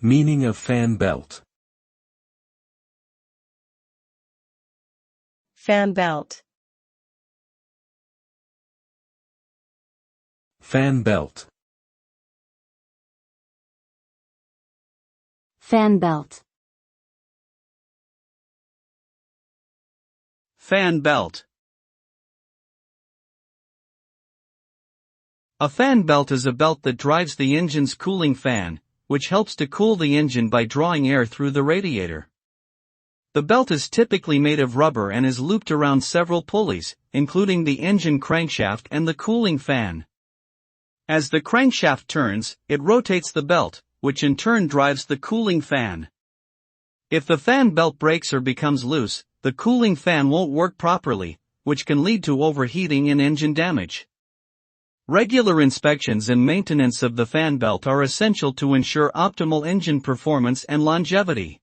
Meaning of fan belt. Fan belt. Fan belt. Fan belt. Fan belt. A fan belt is a belt that drives the engine's cooling fan, which helps to cool the engine by drawing air through the radiator. The belt is typically made of rubber and is looped around several pulleys, including the engine crankshaft and the cooling fan. As the crankshaft turns, it rotates the belt, which in turn drives the cooling fan. If the fan belt breaks or becomes loose, the cooling fan won't work properly, which can lead to overheating and engine damage. Regular inspections and maintenance of the fan belt are essential to ensure optimal engine performance and longevity.